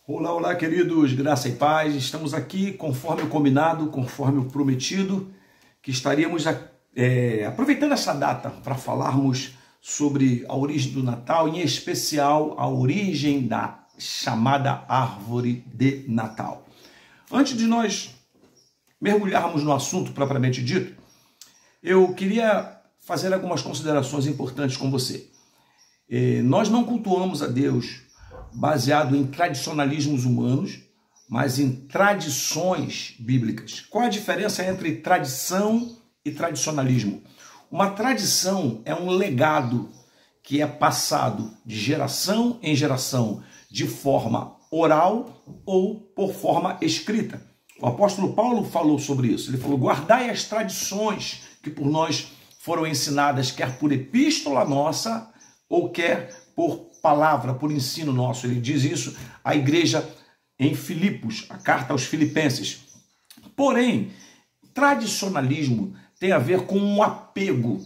Olá, olá, queridos, graça e paz. Estamos aqui conforme o combinado, conforme o prometido, que estaríamos aproveitando essa data para falarmos sobre a origem do Natal, em especial a origem da chamada árvore de Natal. Antes de nós mergulharmos no assunto propriamente dito, eu queria fazer algumas considerações importantes com você. Nós não cultuamos a Deus baseado em tradicionalismos humanos, mas em tradições bíblicas. Qual a diferença entre tradição e tradicionalismo? Uma tradição é um legado que é passado de geração em geração, de forma oral ou por forma escrita. O apóstolo Paulo falou sobre isso. Ele falou: guardai as tradições que por nós foram ensinadas, quer por epístola nossa ou quer por palavra, por ensino nosso. Ele diz isso à igreja em Filipos, a carta aos Filipenses. Porém, tradicionalismo tem a ver com um apego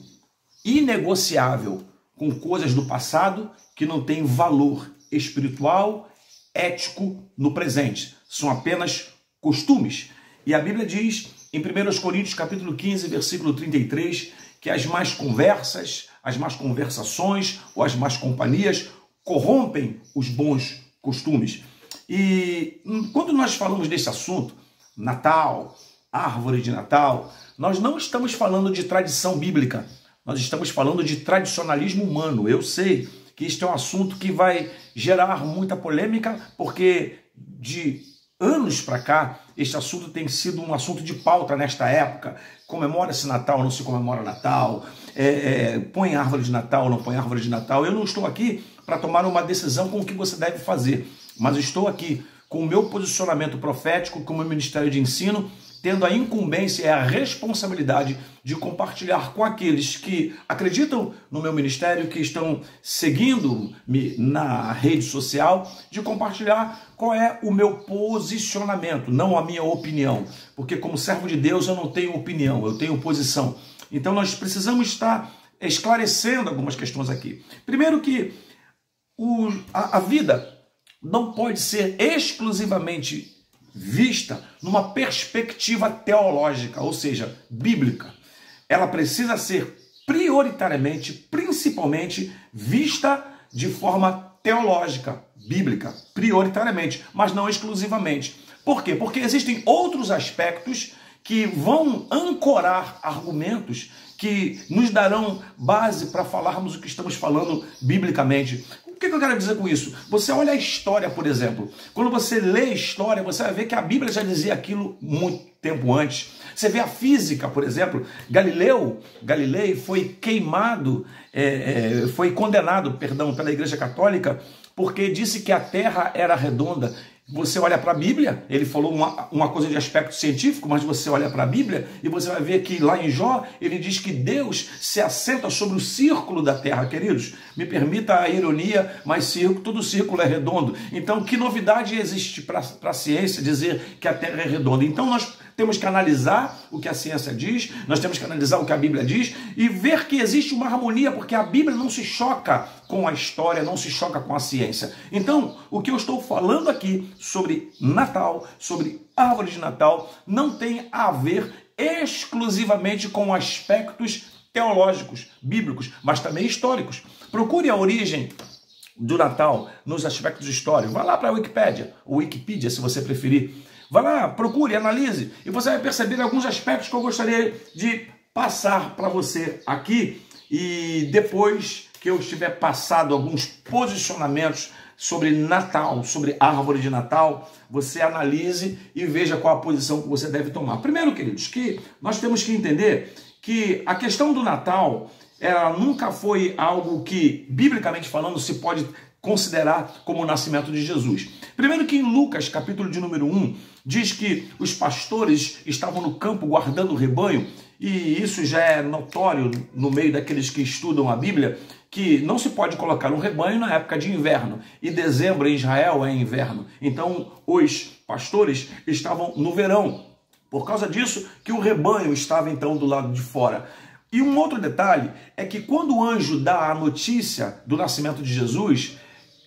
inegociável com coisas do passado que não têm valor espiritual, ético no presente. São apenas costumes. E a Bíblia diz em 1 Coríntios capítulo 15, versículo 33, que as más conversas, as más conversações ou as más companhias corrompem os bons costumes. E quando nós falamos desse assunto, Natal, árvore de Natal, nós não estamos falando de tradição bíblica, nós estamos falando de tradicionalismo humano. Eu sei que este é um assunto que vai gerar muita polêmica, porque de anos para cá, este assunto tem sido um assunto de pauta nesta época. Comemora-se Natal, não se comemora Natal, põe árvore de Natal, não põe árvore de Natal. Eu não estou aqui para tomar uma decisão com o que você deve fazer, mas estou aqui com o meu posicionamento profético, com o meu ministério de ensino, tendo a incumbência e a responsabilidade de compartilhar com aqueles que acreditam no meu ministério, que estão seguindo-me na rede social, de compartilhar qual é o meu posicionamento, não a minha opinião, porque como servo de Deus eu não tenho opinião, eu tenho posição. Então nós precisamos estar esclarecendo algumas questões aqui. Primeiro que a vida não pode ser exclusivamente vista numa perspectiva teológica, ou seja, bíblica. Ela precisa ser prioritariamente, principalmente, vista de forma teológica, bíblica, prioritariamente, mas não exclusivamente. Por quê? Porque existem outros aspectos que vão ancorar argumentos que nos darão base para falarmos o que estamos falando biblicamente. O que eu quero dizer com isso? Você olha a história, por exemplo. Quando você lê a história, você vai ver que a Bíblia já dizia aquilo muito tempo antes. Você vê a física, por exemplo. Galileu foi queimado, foi condenado, pela Igreja Católica, porque disse que a Terra era redonda. Você olha para a Bíblia, ele falou uma coisa de aspecto científico, mas você olha para a Bíblia e você vai ver que lá em Jó, ele diz que Deus se assenta sobre o círculo da terra. Queridos, me permita a ironia, mas todo círculo é redondo. Então, que novidade existe para a ciência dizer que a terra é redonda? Então, nós temos que analisar o que a ciência diz, nós temos que analisar o que a Bíblia diz e ver que existe uma harmonia, porque a Bíblia não se choca com a história, não se choca com a ciência. Então, o que eu estou falando aqui sobre Natal, sobre árvore de Natal, não tem a ver exclusivamente com aspectos teológicos, bíblicos, mas também históricos. Procure a origem do Natal nos aspectos históricos. Vá lá para a Wikipedia, se você preferir. Vá lá, procure, analise, e você vai perceber alguns aspectos que eu gostaria de passar para você aqui, e depois que eu tiver passado alguns posicionamentos sobre Natal, sobre árvore de Natal, você analise e veja qual a posição que você deve tomar. Primeiro, queridos, que nós temos que entender que a questão do Natal, ela nunca foi algo que, biblicamente falando, se pode considerar como o nascimento de Jesus. Primeiro que em Lucas, capítulo de número 1, diz que os pastores estavam no campo guardando o rebanho, e isso já é notório no meio daqueles que estudam a Bíblia, que não se pode colocar um rebanho na época de inverno, e dezembro em Israel é inverno. Então os pastores estavam no verão, por causa disso que o rebanho estava então do lado de fora. E um outro detalhe é que quando o anjo dá a notícia do nascimento de Jesus,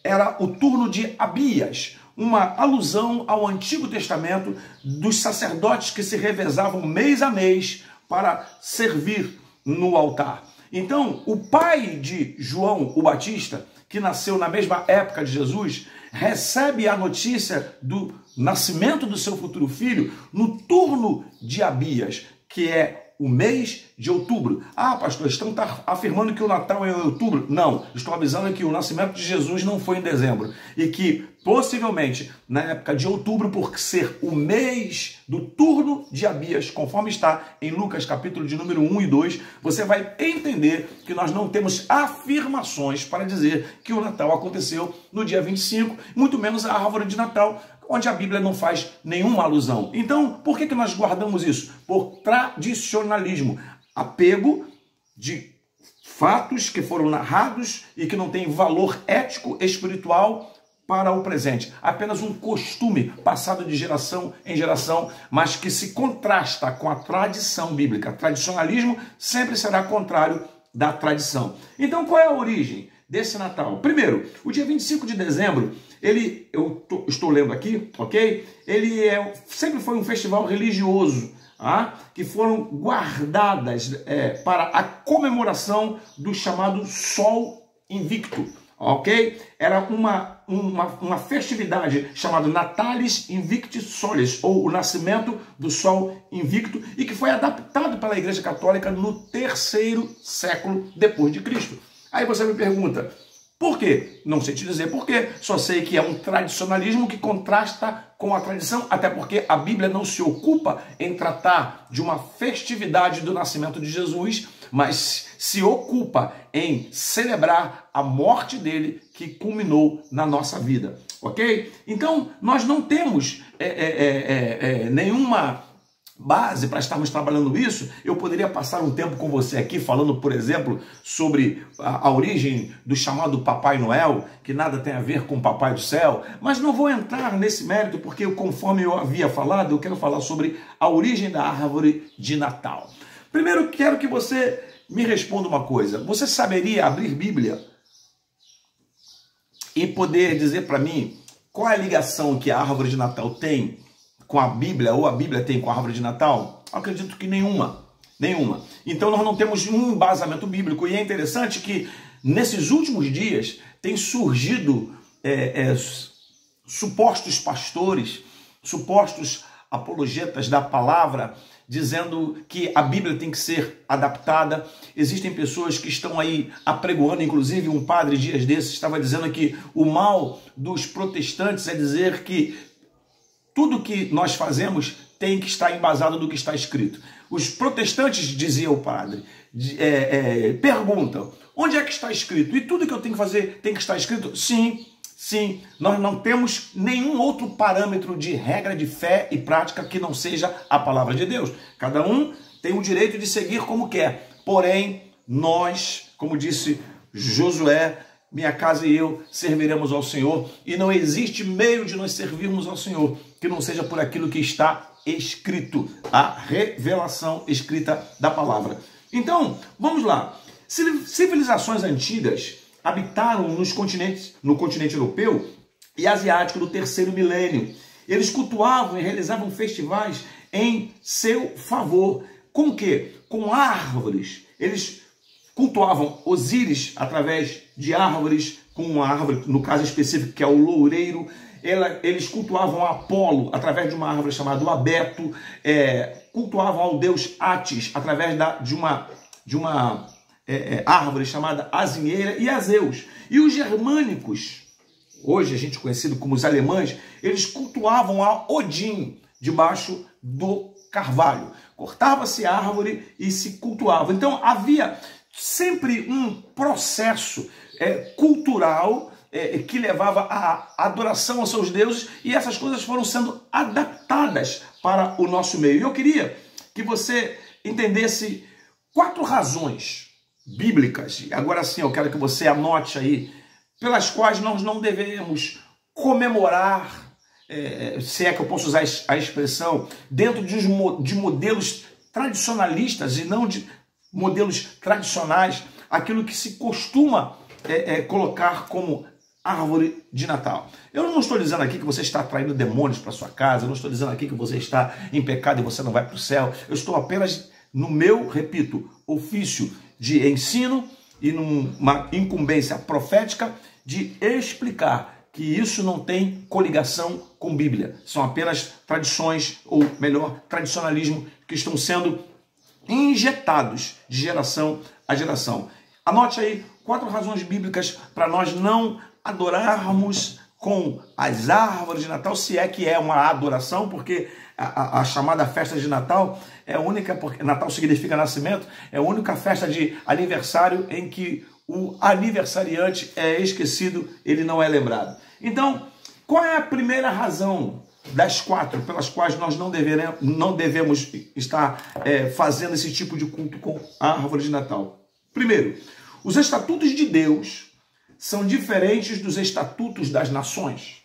era o turno de Abias, uma alusão ao Antigo Testamento dos sacerdotes que se revezavam mês a mês para servir no altar. Então, o pai de João o Batista, que nasceu na mesma época de Jesus, recebe a notícia do nascimento do seu futuro filho no turno de Abias, que é o mês de outubro. Ah, pastor, estão afirmando que o Natal é em outubro? Não, estou avisando que o nascimento de Jesus não foi em dezembro. E que, possivelmente, na época de outubro, por ser o mês do turno de Abias, conforme está em Lucas, capítulo de número 1 e 2, você vai entender que nós não temos afirmações para dizer que o Natal aconteceu no dia 25, muito menos a árvore de Natal, onde a Bíblia não faz nenhuma alusão. Então, por que nós guardamos isso? Por tradicionalismo, apego de fatos que foram narrados e que não têm valor ético, espiritual para o presente. Apenas um costume passado de geração em geração, mas que se contrasta com a tradição bíblica. Tradicionalismo sempre será contrário da tradição. Então, qual é a origem desse Natal? Primeiro, o dia 25 de dezembro, eu estou lendo aqui, ok? Ele sempre foi um festival religioso, que foram guardadas para a comemoração do chamado Sol Invicto, ok? Era uma festividade chamada Natalis Invicti Solis, ou o nascimento do Sol Invicto, e que foi adaptado pela Igreja Católica no 3º século depois de Cristo. Aí você me pergunta, por quê? Não sei te dizer por quê, só sei que é um tradicionalismo que contrasta com a tradição, até porque a Bíblia não se ocupa em tratar de uma festividade do nascimento de Jesus, mas se ocupa em celebrar a morte dele que culminou na nossa vida, ok? Então, nós não temos nenhuma base para estarmos trabalhando isso. Eu poderia passar um tempo com você aqui falando, por exemplo, sobre a origem do chamado Papai Noel, que nada tem a ver com o Papai do Céu, mas não vou entrar nesse mérito porque, conforme eu havia falado, eu quero falar sobre a origem da árvore de Natal. Primeiro, quero que você me responda uma coisa. Você saberia abrir Bíblia e poder dizer para mim qual é a ligação que a árvore de Natal tem com a Bíblia, ou a Bíblia tem com a árvore de Natal? Acredito que nenhuma. Então nós não temos um embasamento bíblico, e é interessante que nesses últimos dias tem surgido supostos pastores, supostos apologetas da palavra, dizendo que a Bíblia tem que ser adaptada. Existem pessoas que estão aí apregoando, inclusive um padre dias desses estava dizendo que o mal dos protestantes é dizer que tudo que nós fazemos tem que estar embasado no que está escrito. Os protestantes, dizia o padre, perguntam, onde é que está escrito? E tudo que eu tenho que fazer tem que estar escrito? Sim, sim. Nós não temos nenhum outro parâmetro de regra de fé e prática que não seja a palavra de Deus. Cada um tem o direito de seguir como quer. Porém, nós, como disse Josué, minha casa e eu serviremos ao Senhor, e não existe meio de nós servirmos ao Senhor que não seja por aquilo que está escrito, a revelação escrita da palavra. Então, vamos lá. Civilizações antigas habitaram no continente europeu e asiático do 3º milênio. Eles cultuavam e realizavam festivais em seu favor. Com o quê? Com árvores. Eles cultuavam Osíris através de árvores, com uma árvore, no caso específico, que é o loureiro. Eles cultuavam Apolo através de uma árvore chamada o abeto, cultuavam ao deus Atis através de uma árvore chamada azinheira, e a Zeus. E os germânicos, hoje a gente conhecido como os alemães, eles cultuavam a Odin debaixo do carvalho. Cortava-se a árvore e se cultuava. Então havia sempre um processo cultural que levava à adoração aos seus deuses, e essas coisas foram sendo adaptadas para o nosso meio. E eu queria que você entendesse 4 razões bíblicas, e agora sim eu quero que você anote aí, pelas quais nós não devemos comemorar, se é que eu posso usar a expressão, dentro de modelos tradicionalistas e não de modelos tradicionais, aquilo que se costuma colocar como árvore de Natal. Eu não estou dizendo aqui que você está atraindo demônios para sua casa, eu não estou dizendo aqui que você está em pecado e você não vai para o céu. Eu estou apenas no meu, repito, ofício de ensino e numa incumbência profética de explicar que isso não tem coligação com Bíblia. São apenas tradições, ou melhor, tradicionalismo, que estão sendo injetados de geração a geração. Anote aí 4 razões bíblicas para nós não adorarmos com as árvores de Natal, se é que é uma adoração, porque a chamada festa de Natal é a única, porque Natal significa nascimento, é a única festa de aniversário em que o aniversariante é esquecido, ele não é lembrado. Então, qual é a primeira razão das 4 pelas quais nós não devemos estar fazendo esse tipo de culto com a árvore de Natal? Primeiro, os estatutos de Deus são diferentes dos estatutos das nações,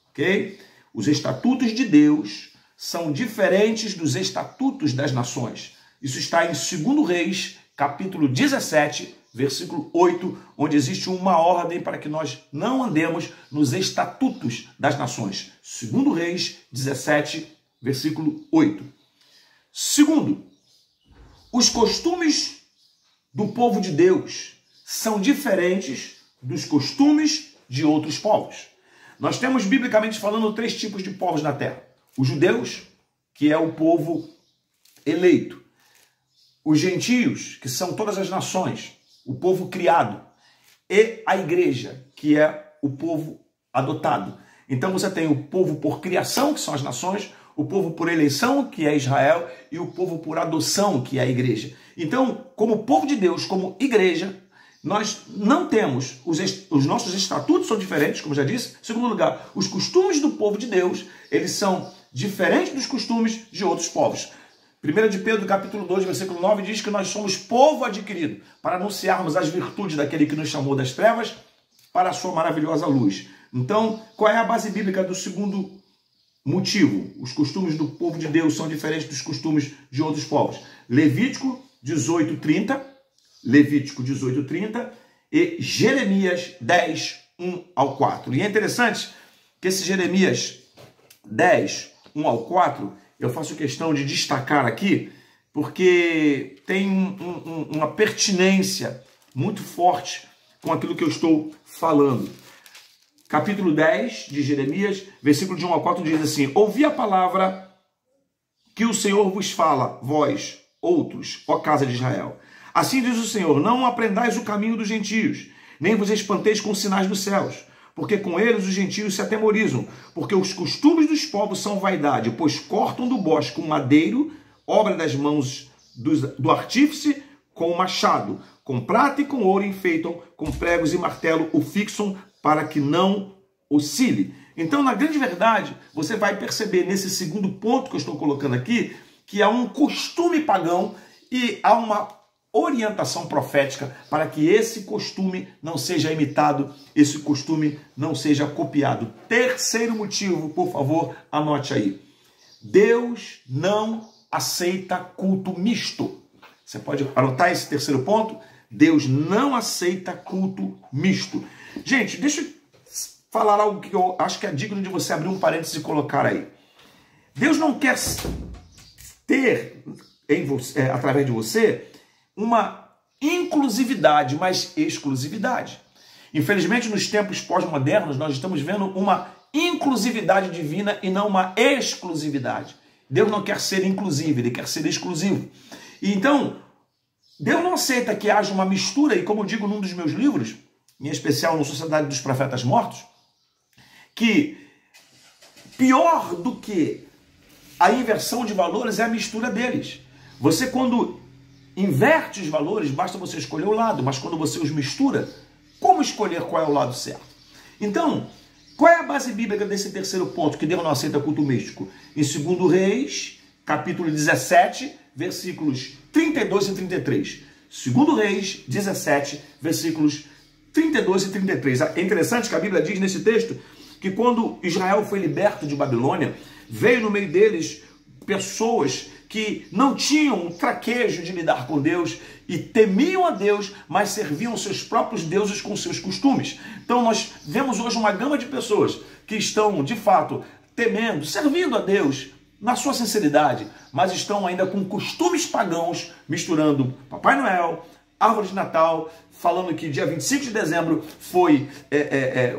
ok? Os estatutos de Deus são diferentes dos estatutos das nações. Isso está em 2 Reis, capítulo 17, versículo 8, onde existe uma ordem para que nós não andemos nos estatutos das nações. 2 Reis 17, versículo 8. Segundo, os costumes do povo de Deus são diferentes dos costumes de outros povos. Nós temos, biblicamente falando, 3 tipos de povos na terra. Os judeus, que é o povo eleito. Os gentios, que são todas as nações, o povo criado. E a igreja, que é o povo adotado. Então você tem o povo por criação, que são as nações, o povo por eleição, que é Israel, e o povo por adoção, que é a igreja. Então, como povo de Deus, como igreja, nós não temos, os nossos estatutos são diferentes, como já disse. Em segundo lugar, os costumes do povo de Deus, eles são diferentes dos costumes de outros povos. 1 de Pedro, capítulo 2, versículo 9, diz que nós somos povo adquirido para anunciarmos as virtudes daquele que nos chamou das trevas para a sua maravilhosa luz. Então, qual é a base bíblica do segundo motivo? Os costumes do povo de Deus são diferentes dos costumes de outros povos. Levítico 18:30, Levítico 18:30 e Jeremias 10, 1 ao 4. E é interessante que esse Jeremias 10, 1 ao 4, eu faço questão de destacar aqui, porque tem uma pertinência muito forte com aquilo que eu estou falando. Capítulo 10 de Jeremias, versículo de 1 ao 4, diz assim: ouvi a palavra que o Senhor vos fala, vós, outros, ó casa de Israel. Assim diz o Senhor, não aprendais o caminho dos gentios, nem vos espanteis com os sinais dos céus, porque com eles os gentios se atemorizam, porque os costumes dos povos são vaidade, pois cortam do bosque um madeiro, obra das mãos do artífice, com machado, com prata e com ouro enfeitam, com pregos e martelo o fixam, para que não oscile. Então, na grande verdade, você vai perceber nesse segundo ponto que eu estou colocando aqui, que há um costume pagão e há uma orientação profética para que esse costume não seja imitado, esse costume não seja copiado. Terceiro motivo, por favor, anote aí. Deus não aceita culto misto. Você pode anotar esse terceiro ponto? Deus não aceita culto misto. Gente, deixa eu falar algo que eu acho que é digno de você abrir um parênteses e colocar aí. Deus não quer ter em você, através de você, uma inclusividade, mas exclusividade. Infelizmente, nos tempos pós-modernos, nós estamos vendo uma inclusividade divina e não uma exclusividade. Deus não quer ser inclusivo, ele quer ser exclusivo. E então, Deus não aceita que haja uma mistura, e como eu digo num dos meus livros, em especial no Sociedade dos Profetas Mortos, que pior do que a inversão de valores é a mistura deles. Você, quando inverte os valores, basta você escolher o lado, mas quando você os mistura, como escolher qual é o lado certo? Então, qual é a base bíblica desse terceiro ponto, que Deus não aceita culto místico? Em 2 Reis, capítulo 17, versículos 32 e 33. 2 Reis 17, versículos 32 e 33. É interessante que a Bíblia diz nesse texto que quando Israel foi liberto de Babilônia, veio no meio deles pessoas que não tinham o traquejo de lidar com Deus e temiam a Deus, mas serviam seus próprios deuses com seus costumes. Então nós vemos hoje uma gama de pessoas que estão, de fato, temendo, servindo a Deus na sua sinceridade, mas estão ainda com costumes pagãos, misturando Papai Noel, árvore de Natal, falando que dia 25 de dezembro foi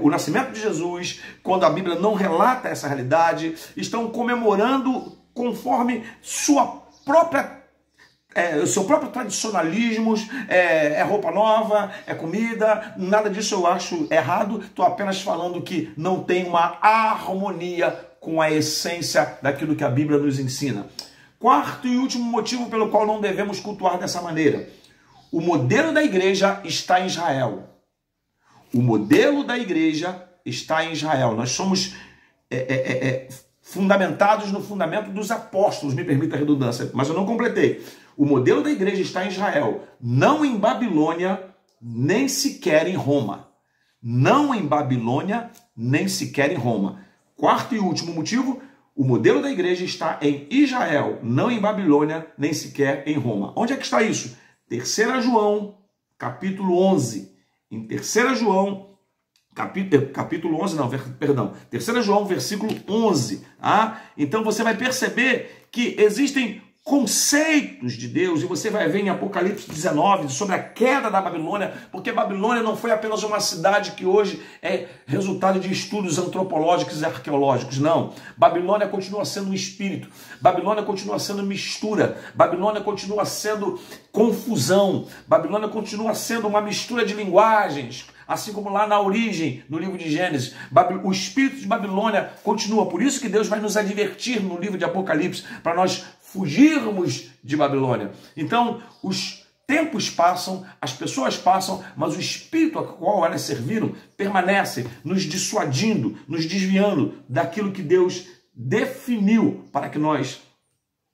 o nascimento de Jesus, quando a Bíblia não relata essa realidade, estão comemorando conforme sua própria o seu próprio tradicionalismo, é roupa nova, é comida, nada disso eu acho errado, estou apenas falando que não tem uma harmonia com a essência daquilo que a Bíblia nos ensina. Quarto e último motivo pelo qual não devemos cultuar dessa maneira. O modelo da igreja está em Israel. O modelo da igreja está em Israel. Nós somos fundamentados no fundamento dos apóstolos, me permita a redundância, mas eu não completei. O modelo da igreja está em Israel, não em Babilônia, nem sequer em Roma. Não em Babilônia, nem sequer em Roma. Quarto e último motivo, o modelo da igreja está em Israel, não em Babilônia, nem sequer em Roma. Onde é que está isso? 3 João, capítulo 11. Em 3 João, capítulo 11, não, perdão. 3 João, versículo 11. Então você vai perceber que existem conceitos de Deus, e você vai ver em Apocalipse 19 sobre a queda da Babilônia, porque Babilônia não foi apenas uma cidade que hoje é resultado de estudos antropológicos e arqueológicos, não. Babilônia continua sendo um espírito, Babilônia continua sendo mistura, Babilônia continua sendo confusão, Babilônia continua sendo uma mistura de linguagens, assim como lá na origem, no livro de Gênesis, o espírito de Babilônia continua. Por isso que Deus vai nos advertir no livro de Apocalipse, para nós fugirmos de Babilônia. Então, os tempos passam, as pessoas passam, mas o espírito a qual elas serviram permanece nos dissuadindo, nos desviando daquilo que Deus definiu para que nós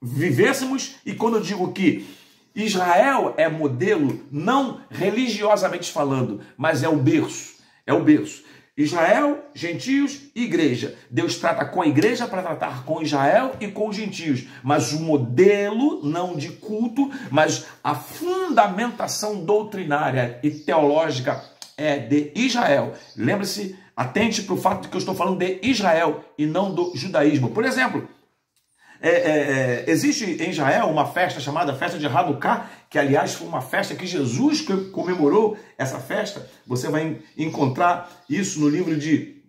vivêssemos. E quando eu digo que Israel é modelo, não religiosamente falando, mas é o berço. É o berço. Israel, gentios e igreja. Deus trata com a igreja para tratar com Israel e com os gentios. Mas o modelo, não de culto, mas a fundamentação doutrinária e teológica é de Israel. Lembre-se, atente para o fato de que eu estou falando de Israel e não do judaísmo. Por exemplo, existe em Israel uma festa chamada festa de Hanukkah, que aliás foi uma festa que Jesus comemorou essa festa. Você vai encontrar isso no livro de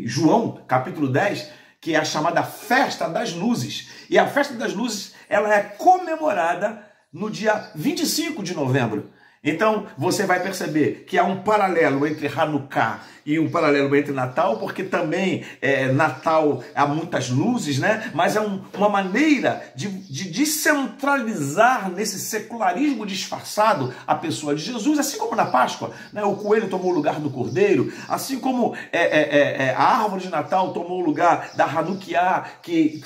João, capítulo 10, que é a chamada Festa das Luzes. E a Festa das Luzes ela é comemorada no dia 25 de novembro. Então, você vai perceber que há um paralelo entre Hanukkah e um paralelo entre Natal, porque também Natal há muitas luzes, né? Mas é uma maneira de descentralizar nesse secularismo disfarçado a pessoa de Jesus, assim como na Páscoa, né? O coelho tomou o lugar do cordeiro, assim como a árvore de Natal tomou o lugar da Hanukkah, que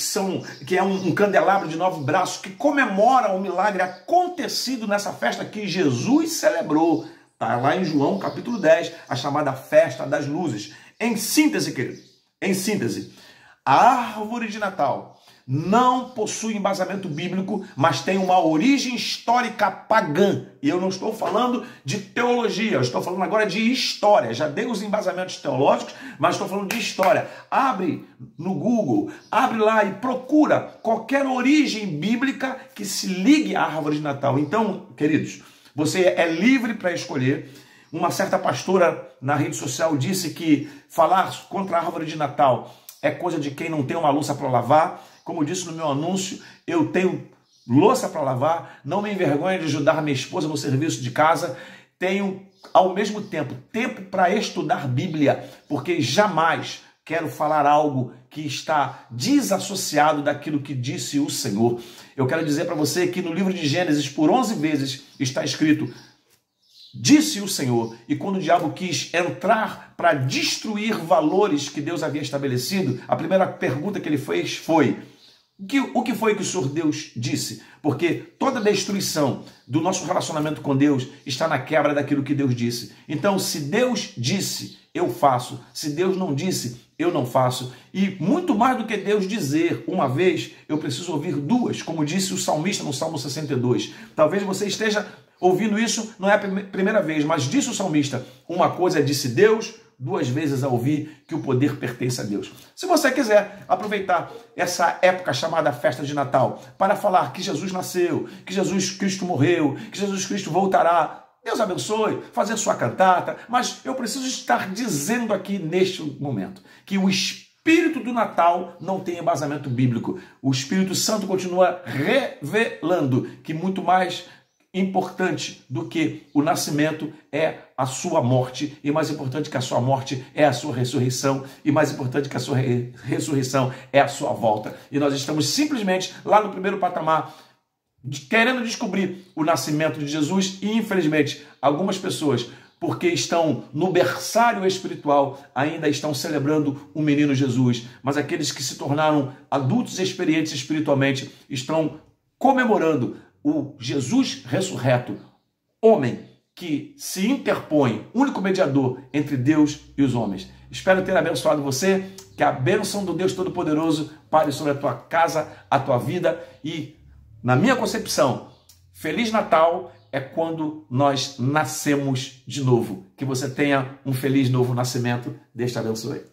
é um candelabro de 9 braços, que comemora o milagre acontecido nessa festa que Jesus celebrou. Está lá em João, capítulo 10, a chamada Festa das Luzes. Em síntese, querido, em síntese, a árvore de Natal não possui embasamento bíblico, mas tem uma origem histórica pagã. E eu não estou falando de teologia, eu estou falando agora de história. Já dei os embasamentos teológicos, mas estou falando de história. Abre no Google, abre lá e procura qualquer origem bíblica que se ligue à árvore de Natal. Então, queridos, você é livre para escolher. Uma certa pastora na rede social disse que falar contra a árvore de Natal é coisa de quem não tem uma louça para lavar. Como eu disse no meu anúncio, eu tenho louça para lavar, não me envergonho de ajudar minha esposa no serviço de casa. Tenho, ao mesmo tempo para estudar Bíblia, porque jamais quero falar algo que está desassociado daquilo que disse o Senhor. Eu quero dizer para você que no livro de Gênesis, por 11 vezes, está escrito: disse o Senhor. E quando o diabo quis entrar para destruir valores que Deus havia estabelecido, a primeira pergunta que ele fez foi: o que foi que o Senhor Deus disse? Porque toda destruição do nosso relacionamento com Deus está na quebra daquilo que Deus disse. Então, se Deus disse, eu faço. Se Deus não disse, eu não faço. E muito mais do que Deus dizer uma vez, eu preciso ouvir duas, como disse o salmista no Salmo 62. Talvez você esteja ouvindo isso, não é a primeira vez, mas disse o salmista, uma coisa disse Deus, duas vezes a ouvir que o poder pertence a Deus. Se você quiser aproveitar essa época chamada festa de Natal para falar que Jesus nasceu, que Jesus Cristo morreu, que Jesus Cristo voltará, Deus abençoe, fazer sua cantata, mas eu preciso estar dizendo aqui neste momento que o Espírito do Natal não tem embasamento bíblico. O Espírito Santo continua revelando que muito mais importante do que o nascimento é a sua morte, e mais importante que a sua morte é a sua ressurreição, e mais importante que a sua ressurreição é a sua volta. E nós estamos simplesmente lá no primeiro patamar, querendo descobrir o nascimento de Jesus, e infelizmente algumas pessoas, porque estão no berçário espiritual, ainda estão celebrando o menino Jesus, mas aqueles que se tornaram adultos experientes espiritualmente estão comemorando o Jesus ressurreto, homem que se interpõe, único mediador entre Deus e os homens. Espero ter abençoado você, que a bênção do Deus Todo-Poderoso pare sobre a tua casa, a tua vida e, na minha concepção, Feliz Natal é quando nós nascemos de novo. Que você tenha um feliz novo nascimento. Deus te abençoe.